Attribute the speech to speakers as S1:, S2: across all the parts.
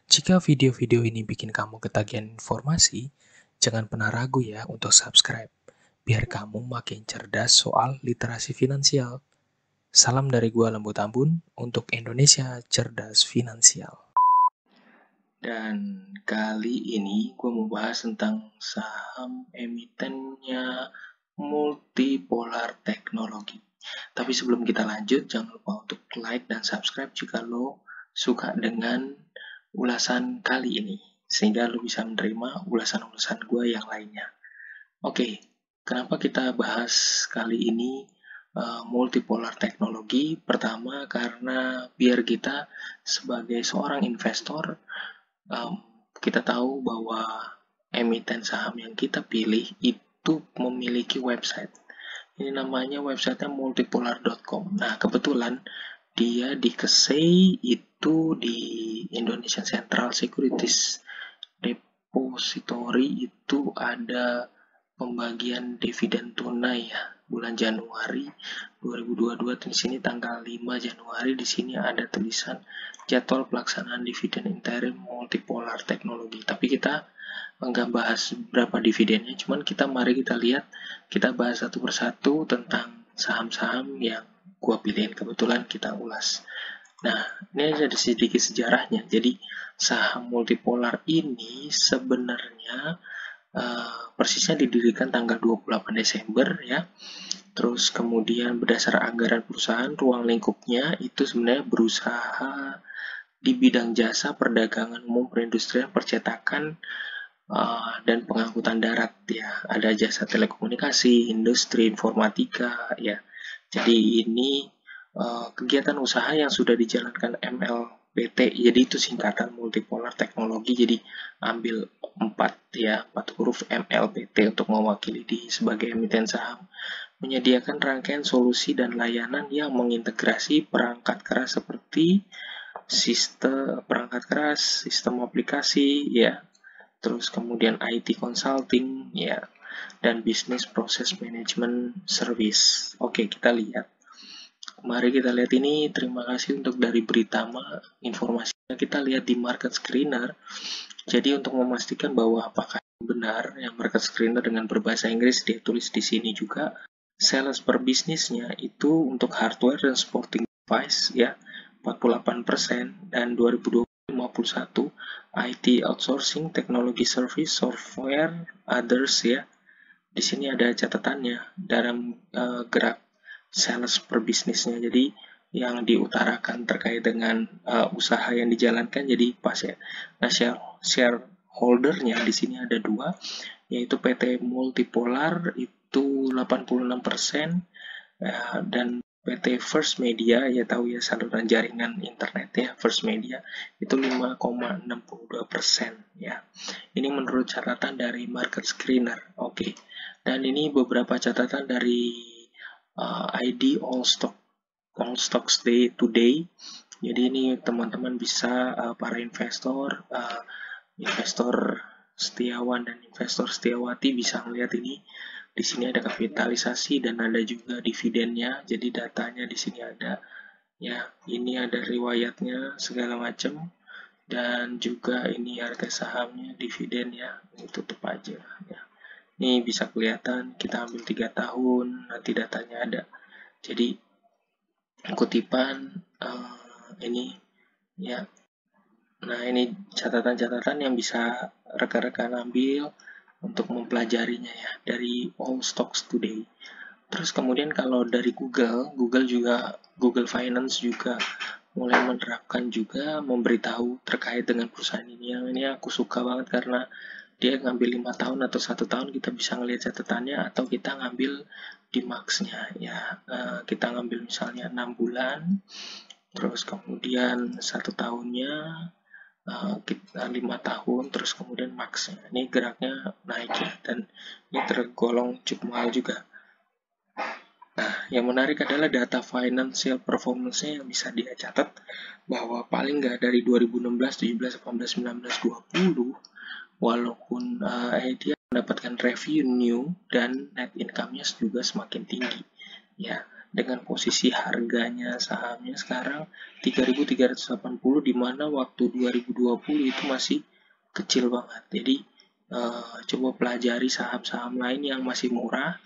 S1: Jika video-video ini bikin kamu ketagihan informasi, jangan pernah ragu ya untuk subscribe, biar kamu makin cerdas soal literasi finansial. Salam dari gua Lembu Tambun untuk Indonesia Cerdas Finansial. Dan kali ini gue mau bahas tentang saham emitennya Multipolar Technology. Tapi sebelum kita lanjut, jangan lupa untuk like dan subscribe jika lo suka dengan ulasan kali ini, sehingga lo bisa menerima ulasan-ulasan gue yang lainnya. Oke, kenapa kita bahas kali ini multipolar teknologi? Pertama, karena biar kita sebagai seorang investor, kita tahu bahwa emiten saham yang kita pilih itu memiliki website. Ini namanya websitenya multipolar.com. Nah, kebetulan dia di KSEI itu di Indonesian Central Securities Depository itu ada pembagian dividen tunai ya, bulan Januari 2022. Di sini tanggal 5 Januari, di sini ada tulisan jadwal pelaksanaan dividen interim multipolar teknologi. Tapi kita nggak bahas berapa dividennya, cuman mari kita lihat, kita bahas satu persatu tentang saham-saham yang gua pilihin, kebetulan kita ulas. Nah, ini ada sedikit sejarahnya. Jadi, saham multipolar ini sebenarnya persisnya didirikan tanggal 28 Desember ya. Terus kemudian berdasar anggaran perusahaan, ruang lingkupnya itu sebenarnya berusaha di bidang jasa, perdagangan umum, perindustrian, percetakan, dan pengangkutan darat ya. Ada jasa telekomunikasi, industri, informatika ya. Jadi ini kegiatan usaha yang sudah dijalankan MLPT. Jadi itu singkatan multipolar teknologi. Jadi ambil 4 huruf MLPT untuk mewakili di sebagai emiten saham. Menyediakan rangkaian solusi dan layanan yang mengintegrasi perangkat keras seperti sistem aplikasi ya, terus kemudian IT consulting ya, dan business process management service. Oke, kita lihat. Mari kita lihat ini. Terima kasih untuk dari Britama informasinya. Kita lihat di market screener. Jadi untuk memastikan bahwa apakah benar yang market screener dengan berbahasa Inggris, dia tulis di sini juga sales per bisnisnya itu untuk hardware dan sporting device ya 48%, dan 2021 IT outsourcing, teknologi service, software, others ya. Di sini ada catatannya dalam gerak sales per bisnisnya. Jadi yang diutarakan terkait dengan usaha yang dijalankan, jadi pas ya. Nah, shareholdernya di sini ada 2, yaitu PT Multipolar itu 86%, dan PT First Media, ya tahu ya saluran jaringan internet ya, First Media itu 5,62% ya. Ini menurut catatan dari market screener. Oke. Dan ini beberapa catatan dari ID All Stocks Day Today. Jadi ini teman-teman bisa para investor setiawan dan investor setiawati bisa melihat ini. Di sini ada kapitalisasi dan ada juga dividennya. Jadi datanya di sini ada ya. Ini ada riwayatnya segala macam, dan juga ini harga sahamnya, dividen ya. Ini tutup aja ya. Ini bisa kelihatan, kita ambil 3 tahun, nanti datanya ada. Jadi kutipan ini ya. Nah, ini catatan-catatan yang bisa rekan-rekan ambil untuk mempelajarinya ya dari All Stocks Today. Terus kemudian kalau dari Google juga, Google Finance juga mulai menerapkan juga memberitahu terkait dengan perusahaan ini. Yang ini aku suka banget karena dia ngambil 5 tahun atau 1 tahun, kita bisa ngelihat catatannya, atau kita ngambil di max-nya ya. Kita ngambil misalnya 6 bulan, terus kemudian 1 tahunnya, 5 tahun, terus kemudian max-nya. Ini geraknya naik ya, dan ini tergolong cukup mahal juga. Nah, yang menarik adalah data financial performance-nya yang bisa dia catat, bahwa paling nggak dari 2016, 17, 18, 19, 20, walaupun dia mendapatkan revenue dan net income-nya juga semakin tinggi. Ya, dengan posisi harganya sahamnya sekarang 3.380, di mana waktu 2020 itu masih kecil banget. Jadi coba pelajari saham-saham lain yang masih murah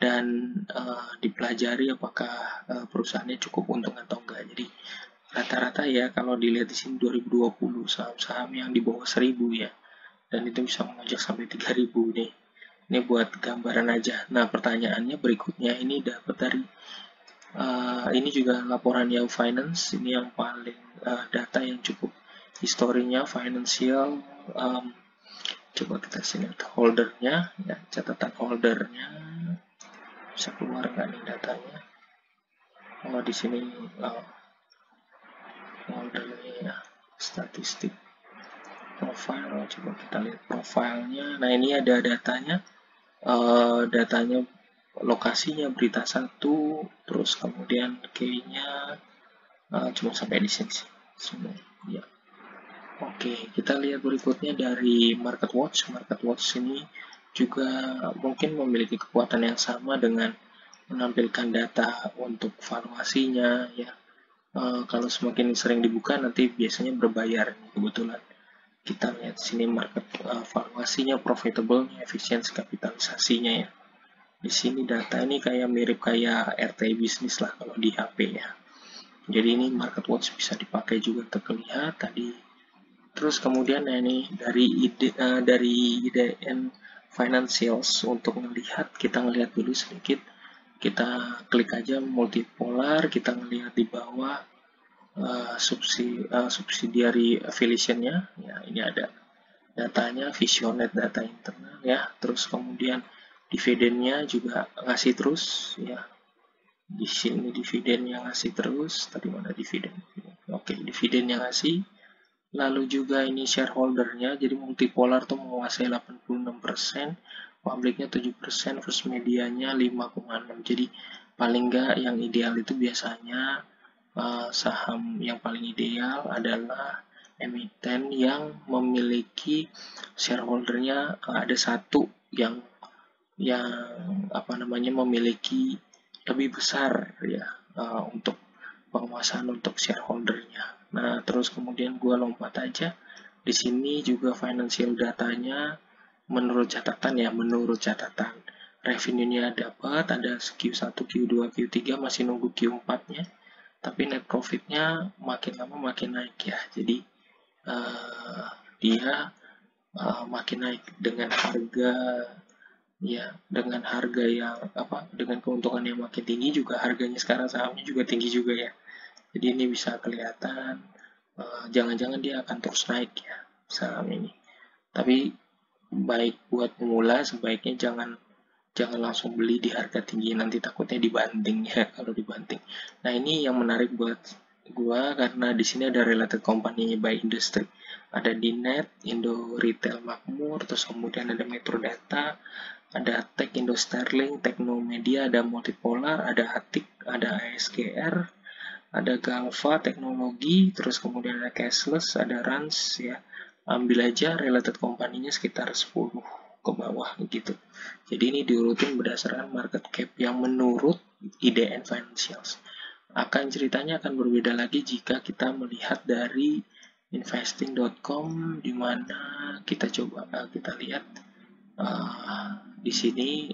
S1: dan dipelajari apakah perusahaannya cukup untung atau enggak. Jadi rata-rata ya kalau dilihat di sini 2020 saham-saham yang di bawah 1.000 ya, dan itu bisa mengajak sampai 3.000 nih. Ini buat gambaran aja. Nah, pertanyaannya berikutnya ini dapat dari ini juga laporan Yahoo Finance. Ini yang paling data yang cukup historinya financial. Coba kita sini holdernya, ya, catatan holdernya bisa keluar nggak nih datanya? Oh, di sini holdernya ya, statistik profile. Coba kita lihat profilnya. Nah, ini ada datanya. Datanya lokasinya berita 1, terus kemudian key-nya cuma sampai di sini sih semua ya. Oke, kita lihat berikutnya dari MarketWatch. MarketWatch ini juga mungkin memiliki kekuatan yang sama dengan menampilkan data untuk valuasinya ya. Kalau semakin sering dibuka nanti biasanya berbayar kebetulan. Kita lihat sini market valuasinya, profitable-nya, efisiensi kapitalisasinya ya. Di sini data ini kayak mirip kayak RT bisnis lah kalau di HP ya. Jadi ini MarketWatch bisa dipakai juga untuk melihat tadi. Terus kemudian ini dari IDN Financials untuk melihat, kita ngelihat dulu sedikit. Kita klik aja multipolar, kita ngelihat di bawah subsidiary affiliation-nya. Ya, ini ada datanya, Visionet data internal ya. Terus kemudian dividennya juga ngasih terus ya. Di sini dividennya ngasih terus. Tadi mana dividen? Oke, dividennya ngasih. Lalu juga ini shareholdernya, jadi multipolar tuh menguasai 86%, publiknya 7%, first medianya 5,6. Jadi paling nggak yang ideal itu biasanya saham yang paling ideal adalah emiten yang memiliki shareholdernya ada satu yang memiliki lebih besar ya untuk penguasaan untuk shareholdernya. Nah, terus kemudian gue lompat aja. Di sini juga financial datanya menurut catatan revenue-nya dapat, ada Q1, Q2, Q3, masih nunggu Q4-nya. Tapi net profit-nya makin lama makin naik ya. Jadi dia makin naik dengan harga yang dengan keuntungan yang makin tinggi, juga harganya sekarang sahamnya juga tinggi juga ya. Jadi ini bisa kelihatan jangan-jangan dia akan terus naik ya saham ini. Tapi baik buat pemula sebaiknya jangan langsung beli di harga tinggi, nanti takutnya dibanting ya kalau dibanting. Nah, ini yang menarik buat gua karena di sini ada related company by industry. Ada Dinet, Indo Retail Makmur, terus kemudian ada Metrodata, ada Tech Indo Sterling, Teknomedia, ada Multipolar, ada Atik, ada ASGR, ada Galva Teknologi, terus kemudian ada Cashless, ada Rans ya. Ambil aja related company-nya sekitar 10 ke bawah gitu. Jadi ini diurutin berdasarkan market cap yang menurut IDN Financials. Ceritanya akan berbeda lagi jika kita melihat dari investing.com, di mana kita lihat di sini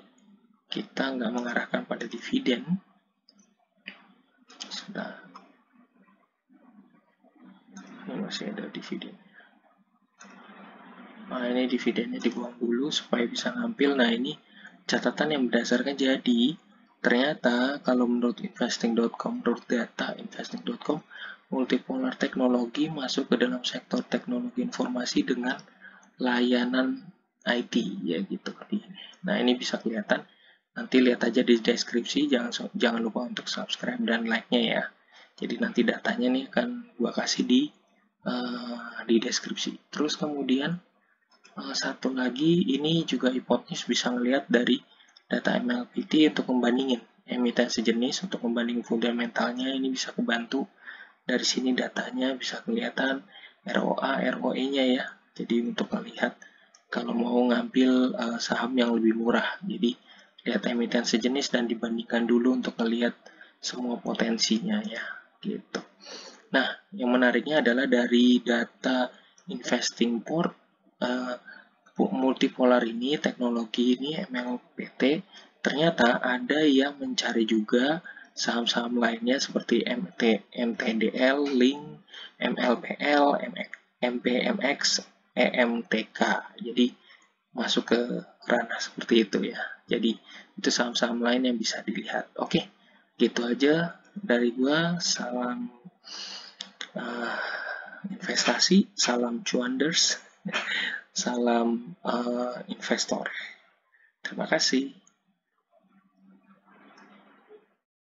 S1: kita nggak mengarahkan pada dividen. Sudah. Ini masih ada dividen. Nah, ini dividennya dibuang dulu supaya bisa ngambil. Nah, ini catatan yang berdasarkan. Jadi ternyata kalau menurut investing.com, menurut data investing.com, multipolar teknologi masuk ke dalam sektor teknologi informasi dengan layanan IT ya gitu. Nah, ini bisa kelihatan. Nanti lihat aja di deskripsi, jangan lupa untuk subscribe dan like-nya ya. Jadi nanti datanya nih akan gua kasih di deskripsi. Terus kemudian satu lagi, ini juga hipotesis bisa ngelihat dari data MLPT untuk membandingin emiten sejenis, untuk membanding fundamentalnya. Ini bisa kebantu dari sini, datanya bisa kelihatan ROA, ROE-nya ya. Jadi untuk melihat kalau mau ngambil saham yang lebih murah, jadi lihat emiten sejenis dan dibandingkan dulu untuk melihat semua potensinya ya, gitu. Nah, yang menariknya adalah dari data investing port multipolar ini, teknologi ini MLPT, ternyata ada yang mencari juga saham-saham lainnya seperti MTDL, Link, MLPL, MPMX, EMTK. Jadi masuk ke ranah seperti itu ya. Jadi itu saham-saham lain yang bisa dilihat. Oke, gitu aja dari gua. Salam investasi, salam cuanders, salam investor. Terima kasih.